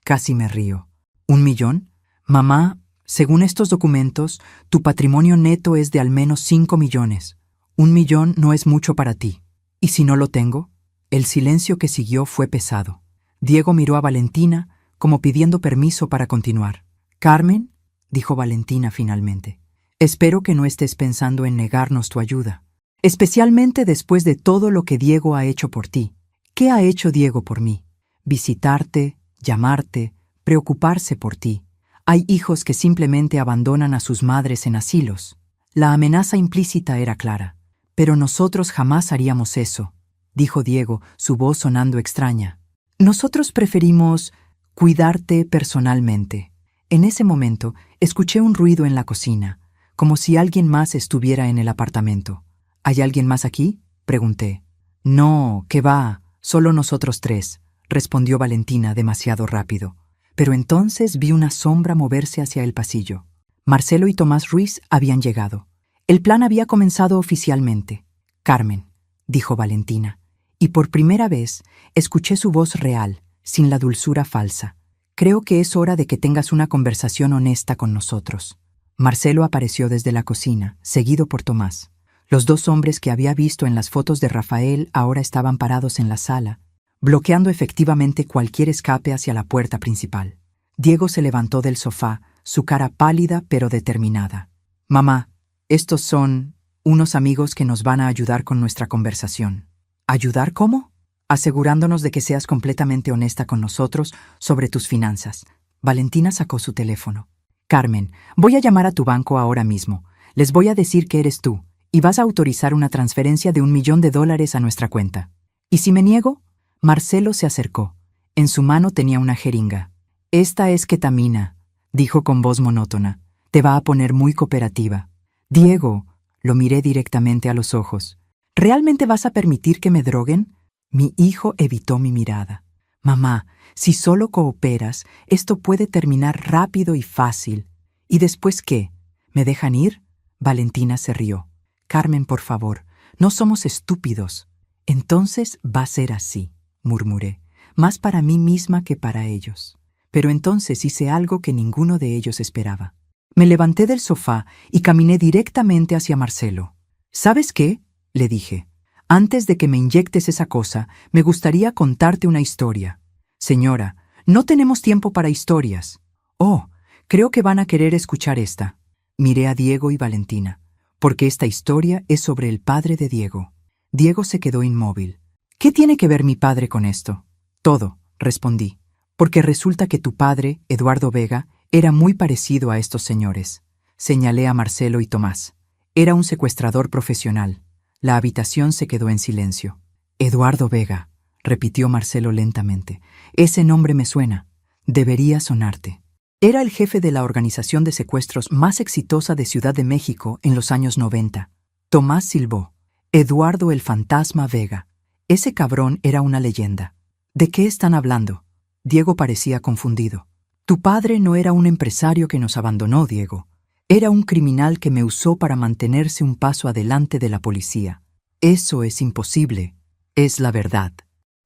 Casi me río. ¿1 millón? Mamá, según estos documentos, tu patrimonio neto es de al menos 5 millones. 1 millón no es mucho para ti. ¿Y si no lo tengo?». El silencio que siguió fue pesado. Diego miró a Valentina como pidiendo permiso para continuar. «Carmen», dijo Valentina finalmente, «espero que no estés pensando en negarnos tu ayuda. Especialmente después de todo lo que Diego ha hecho por ti». «¿Qué ha hecho Diego por mí?». «Visitarte, llamarte, preocuparse por ti. Hay hijos que simplemente abandonan a sus madres en asilos». La amenaza implícita era clara. «Pero nosotros jamás haríamos eso». dijo Diego, su voz sonando extraña. Nosotros preferimos cuidarte personalmente. En ese momento, escuché un ruido en la cocina, como si alguien más estuviera en el apartamento. ¿Hay alguien más aquí?, pregunté. No, ¿qué va? Solo nosotros tres, respondió Valentina demasiado rápido. Pero entonces vi una sombra moverse hacia el pasillo. Marcelo y Tomás Ruiz habían llegado. El plan había comenzado oficialmente. Carmen, dijo Valentina, y por primera vez escuché su voz real, sin la dulzura falsa. Creo que es hora de que tengas una conversación honesta con nosotros. Marcelo apareció desde la cocina, seguido por Tomás. Los dos hombres que había visto en las fotos de Rafael ahora estaban parados en la sala, bloqueando efectivamente cualquier escape hacia la puerta principal. Diego se levantó del sofá, su cara pálida pero determinada. Mamá, estos son unos amigos que nos van a ayudar con nuestra conversación. ¿Ayudar cómo? Asegurándonos de que seas completamente honesta con nosotros sobre tus finanzas. Valentina sacó su teléfono. Carmen, voy a llamar a tu banco ahora mismo. Les voy a decir que eres tú, y vas a autorizar una transferencia de $1 millón a nuestra cuenta. ¿Y si me niego? Marcelo se acercó. En su mano tenía una jeringa. Esta es ketamina, dijo con voz monótona. Te va a poner muy cooperativa. Diego, lo miré directamente a los ojos. ¿Realmente vas a permitir que me droguen? Mi hijo evitó mi mirada. Mamá, si solo cooperas, esto puede terminar rápido y fácil. ¿Y después qué? ¿Me dejan ir? Valentina se rió. Carmen, por favor, no somos estúpidos. Entonces va a ser así, murmuré, más para mí misma que para ellos. Pero entonces hice algo que ninguno de ellos esperaba. Me levanté del sofá y caminé directamente hacia Marcelo. ¿Sabes qué?, le dije. Antes de que me inyectes esa cosa, me gustaría contarte una historia. Señora, no tenemos tiempo para historias. Oh, creo que van a querer escuchar esta. Miré a Diego y Valentina, porque esta historia es sobre el padre de Diego. Diego se quedó inmóvil. ¿Qué tiene que ver mi padre con esto? Todo, respondí, porque resulta que tu padre, Eduardo Vega, era muy parecido a estos señores. Señalé a Marcelo y Tomás. Era un secuestrador profesional. La habitación se quedó en silencio. Eduardo Vega, repitió Marcelo lentamente. Ese nombre me suena. Debería sonarte. Era el jefe de la organización de secuestros más exitosa de Ciudad de México en los años 90. Tomás silbó. Eduardo el Fantasma Vega. Ese cabrón era una leyenda. ¿De qué están hablando? Diego parecía confundido. Tu padre no era un empresario que nos abandonó, Diego. Era un criminal que me usó para mantenerse un paso adelante de la policía. Eso es imposible. Es la verdad.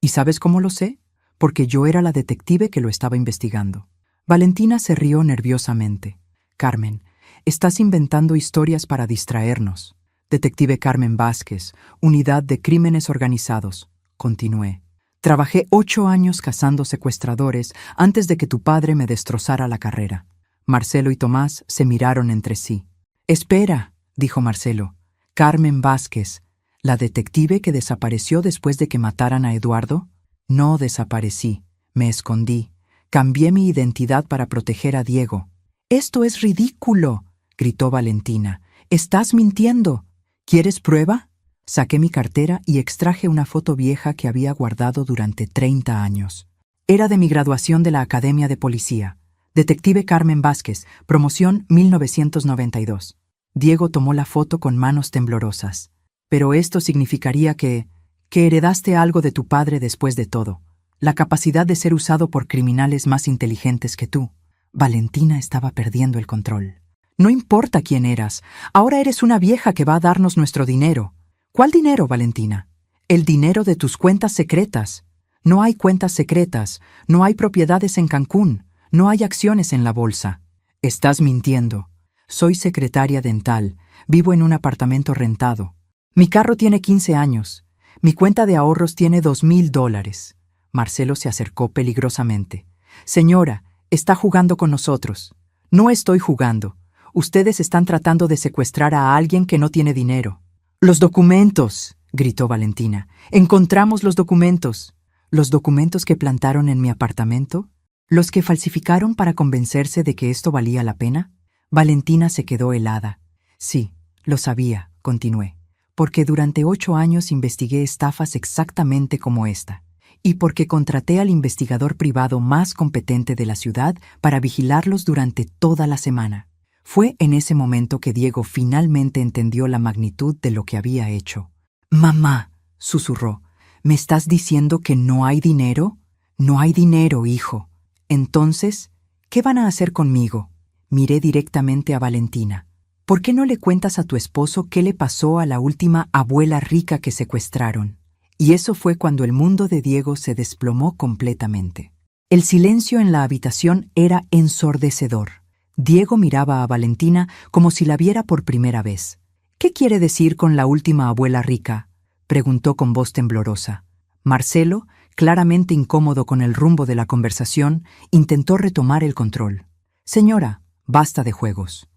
¿Y sabes cómo lo sé? Porque yo era la detective que lo estaba investigando. Valentina se rió nerviosamente. Carmen, estás inventando historias para distraernos. Detective Carmen Vázquez, Unidad de Crímenes Organizados. Continué. Trabajé 8 años cazando secuestradores antes de que tu padre me destrozara la carrera. Marcelo y Tomás se miraron entre sí. Espera, dijo Marcelo. Carmen Vázquez, ¿la detective que desapareció después de que mataran a Eduardo? No desaparecí, me escondí. Cambié mi identidad para proteger a Diego. «¡Esto es ridículo!», gritó Valentina. «¡Estás mintiendo! ¿Quieres prueba?». Saqué mi cartera y extraje una foto vieja que había guardado durante 30 años. Era de mi graduación de la Academia de Policía. Detective Carmen Vázquez, promoción 1992. Diego tomó la foto con manos temblorosas. «Pero esto significaría que heredaste algo de tu padre después de todo. La capacidad de ser usado por criminales más inteligentes que tú». Valentina estaba perdiendo el control. «No importa quién eras, ahora eres una vieja que va a darnos nuestro dinero». «¿Cuál dinero, Valentina?». «El dinero de tus cuentas secretas». «No hay cuentas secretas, no hay propiedades en Cancún, no hay acciones en la bolsa». «Estás mintiendo. Soy secretaria dental, vivo en un apartamento rentado. Mi carro tiene 15 años, mi cuenta de ahorros tiene $2,000. Marcelo se acercó peligrosamente. «Señora, está jugando con nosotros». «No estoy jugando. Ustedes están tratando de secuestrar a alguien que no tiene dinero». «¡Los documentos!», gritó Valentina. «Encontramos los documentos». «¿Los documentos que plantaron en mi apartamento? ¿Los que falsificaron para convencerse de que esto valía la pena?». Valentina se quedó helada. «Sí, lo sabía», continué. porque durante 8 años investigué estafas exactamente como esta, y porque contraté al investigador privado más competente de la ciudad para vigilarlos durante toda la semana. Fue en ese momento que Diego finalmente entendió la magnitud de lo que había hecho. «Mamá», susurró, «¿me estás diciendo que no hay dinero?» «No hay dinero, hijo». «Entonces, ¿qué van a hacer conmigo?» Miré directamente a Valentina. «¿Por qué no le cuentas a tu esposo qué le pasó a la última abuela rica que secuestraron?» Y eso fue cuando el mundo de Diego se desplomó completamente. El silencio en la habitación era ensordecedor. Diego miraba a Valentina como si la viera por primera vez. «¿Qué quiere decir con la última abuela rica?», preguntó con voz temblorosa. Marcelo, claramente incómodo con el rumbo de la conversación, intentó retomar el control. «Señora, basta de juegos.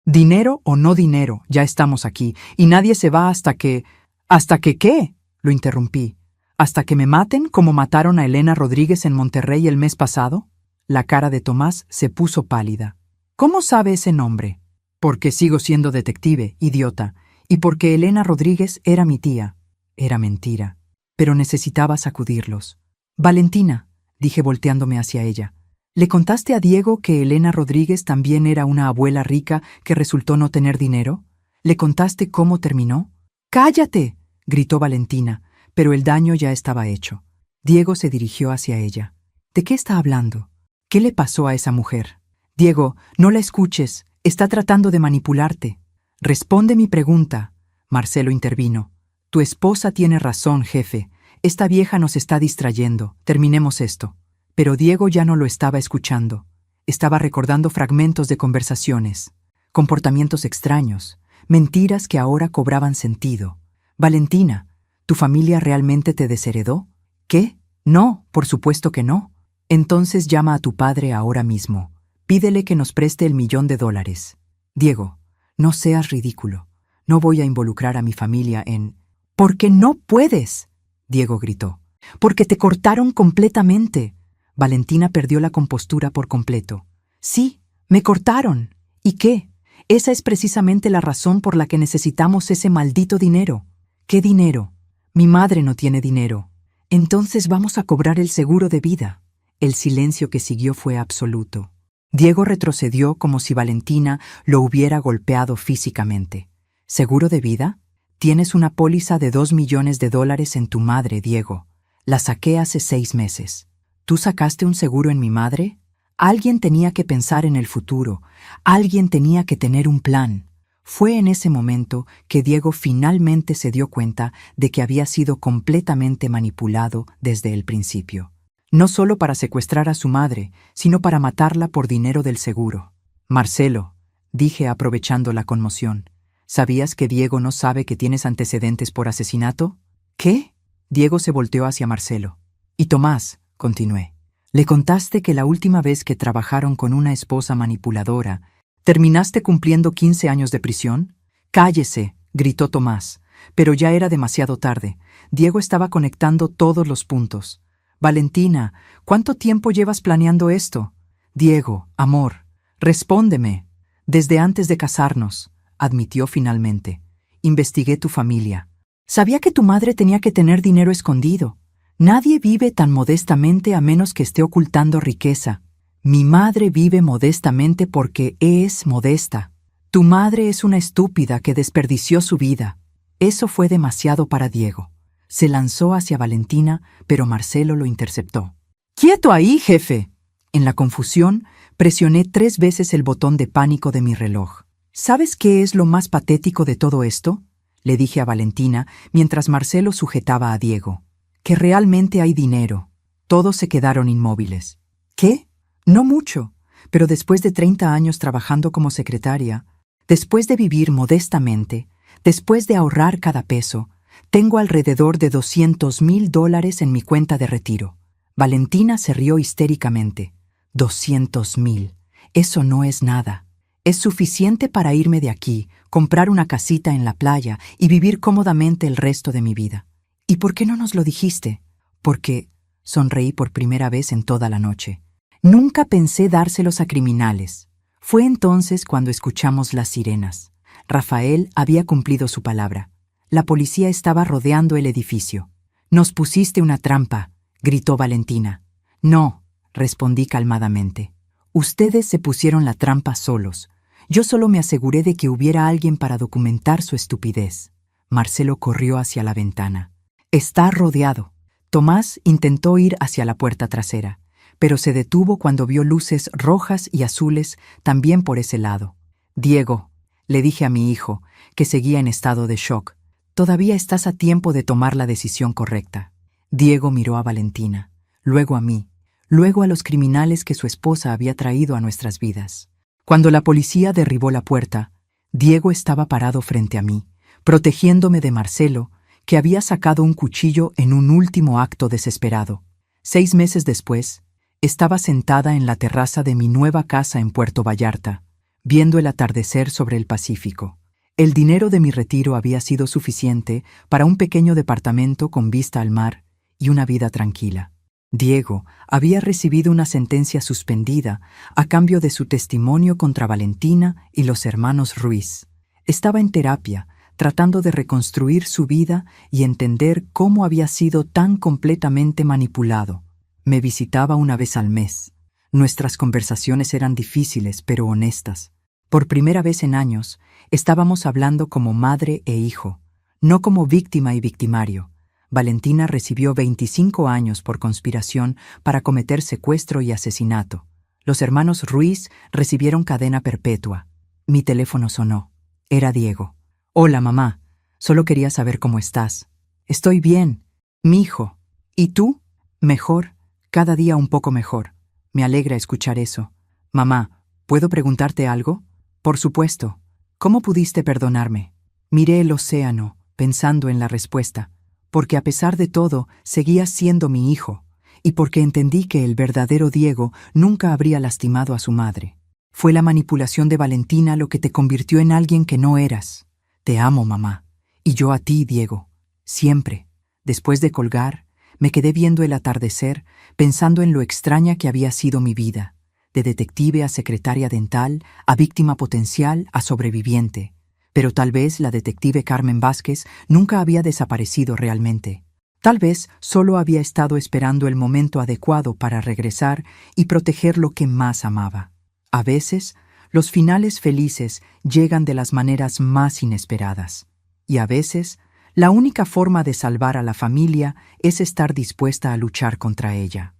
Dinero o no dinero, ya estamos aquí, y nadie se va hasta que... ¿Hasta que qué?», lo interrumpí. «¿Hasta que me maten como mataron a Elena Rodríguez en Monterrey el mes pasado?» La cara de Tomás se puso pálida. «¿Cómo sabe ese nombre?» «Porque sigo siendo detective, idiota, y porque Elena Rodríguez era mi tía». Era mentira, pero necesitaba sacudirlos. «Valentina», dije volteándome hacia ella, ¿le contaste a Diego que Elena Rodríguez también era una abuela rica que resultó no tener dinero? ¿Le contaste cómo terminó?» «¡Cállate!», gritó Valentina, pero el daño ya estaba hecho. Diego se dirigió hacia ella. «¿De qué está hablando? ¿Qué le pasó a esa mujer?» «Diego, no la escuches. Está tratando de manipularte». «Responde mi pregunta». Marcelo intervino. «Tu esposa tiene razón, jefe. Esta vieja nos está distrayendo. Terminemos esto». Pero Diego ya no lo estaba escuchando. Estaba recordando fragmentos de conversaciones, comportamientos extraños, mentiras que ahora cobraban sentido. «Valentina, ¿tu familia realmente te desheredó?» «¿Qué? No, por supuesto que no». «Entonces llama a tu padre ahora mismo. Pídele que nos preste el $1.000.000. Diego, no seas ridículo. No voy a involucrar a mi familia en...» «¿Por qué no puedes?», Diego gritó. «Porque te cortaron completamente». Valentina perdió la compostura por completo. «Sí, me cortaron. ¿Y qué? Esa es precisamente la razón por la que necesitamos ese maldito dinero». «¿Qué dinero? Mi madre no tiene dinero». «Entonces vamos a cobrar el seguro de vida». El silencio que siguió fue absoluto. Diego retrocedió como si Valentina lo hubiera golpeado físicamente. «¿Seguro de vida? Tienes una póliza de $2 millones en tu madre, Diego. La saqué hace 6 meses. ¿Tú sacaste un seguro en mi madre?» Alguien tenía que pensar en el futuro. Alguien tenía que tener un plan. Fue en ese momento que Diego finalmente se dio cuenta de que había sido completamente manipulado desde el principio. No solo para secuestrar a su madre, sino para matarla por dinero del seguro. «Marcelo», dije aprovechando la conmoción, ¿sabías que Diego no sabe que tienes antecedentes por asesinato? ¿Qué? Diego se volteó hacia Marcelo. «Y Tomás», continué, «le contaste que la última vez que trabajaron con una esposa manipuladora, ¿terminaste cumpliendo 15 años de prisión?» «Cállese», gritó Tomás, pero ya era demasiado tarde. Diego estaba conectando todos los puntos. «Valentina, ¿cuánto tiempo llevas planeando esto?» «Diego, amor, respóndeme». «Desde antes de casarnos», admitió finalmente. «Investigué tu familia. Sabía que tu madre tenía que tener dinero escondido. Nadie vive tan modestamente a menos que esté ocultando riqueza. Mi madre vive modestamente porque es modesta. Tu madre es una estúpida que desperdició su vida». Eso fue demasiado para Diego. Se lanzó hacia Valentina, pero Marcelo lo interceptó. «¡Quieto ahí, jefe!». En la confusión, presioné 3 veces el botón de pánico de mi reloj. «¿Sabes qué es lo más patético de todo esto?», le dije a Valentina mientras Marcelo sujetaba a Diego. «Que realmente hay dinero». Todos se quedaron inmóviles. «¿Qué? No mucho, pero después de 30 años trabajando como secretaria, después de vivir modestamente, después de ahorrar cada peso, tengo alrededor de $200.000 en mi cuenta de retiro». Valentina se rió histéricamente. «$200.000. Eso no es nada. Es suficiente para irme de aquí, comprar una casita en la playa y vivir cómodamente el resto de mi vida». «¿Y por qué no nos lo dijiste?». «Porque…», sonreí por primera vez en toda la noche. «Nunca pensé dárselos a criminales». Fue entonces cuando escuchamos las sirenas. Rafael había cumplido su palabra. La policía estaba rodeando el edificio. «Nos pusiste una trampa», gritó Valentina. «No», respondí calmadamente. «Ustedes se pusieron la trampa solos. Yo solo me aseguré de que hubiera alguien para documentar su estupidez». Marcelo corrió hacia la ventana. «Está rodeado». Tomás intentó ir hacia la puerta trasera, pero se detuvo cuando vio luces rojas y azules también por ese lado. «Diego», le dije a mi hijo, que seguía en estado de shock, «todavía estás a tiempo de tomar la decisión correcta». Diego miró a Valentina, luego a mí, luego a los criminales que su esposa había traído a nuestras vidas. Cuando la policía derribó la puerta, Diego estaba parado frente a mí, protegiéndome de Marcelo, que había sacado un cuchillo en un último acto desesperado. 6 meses después, estaba sentada en la terraza de mi nueva casa en Puerto Vallarta, viendo el atardecer sobre el Pacífico. El dinero de mi retiro había sido suficiente para un pequeño departamento con vista al mar y una vida tranquila. Diego había recibido una sentencia suspendida a cambio de su testimonio contra Valentina y los hermanos Ruiz. Estaba en terapia, tratando de reconstruir su vida y entender cómo había sido tan completamente manipulado. Me visitaba una vez al mes. Nuestras conversaciones eran difíciles pero honestas. Por primera vez en años, estábamos hablando como madre e hijo, no como víctima y victimario. Valentina recibió 25 años por conspiración para cometer secuestro y asesinato. Los hermanos Ruiz recibieron cadena perpetua. Mi teléfono sonó. Era Diego. «Hola, mamá. Solo quería saber cómo estás». «Estoy bien, mijo. ¿Y tú?» «Mejor. Cada día un poco mejor. Me alegra escuchar eso. Mamá, ¿puedo preguntarte algo?» «Por supuesto. ¿Cómo pudiste perdonarme?» Miré el océano, pensando en la respuesta, porque a pesar de todo, seguías siendo mi hijo, y porque entendí que el verdadero Diego nunca habría lastimado a su madre. Fue la manipulación de Valentina lo que te convirtió en alguien que no eras. Te amo, mamá. Y yo a ti, Diego. Siempre. Después de colgar, me quedé viendo el atardecer, pensando en lo extraña que había sido mi vida. De detective a secretaria dental, a víctima potencial, a sobreviviente. Pero tal vez la detective Carmen Vázquez nunca había desaparecido realmente. Tal vez solo había estado esperando el momento adecuado para regresar y proteger lo que más amaba. A veces, los finales felices llegan de las maneras más inesperadas. Y a veces, la única forma de salvar a la familia es estar dispuesta a luchar contra ella.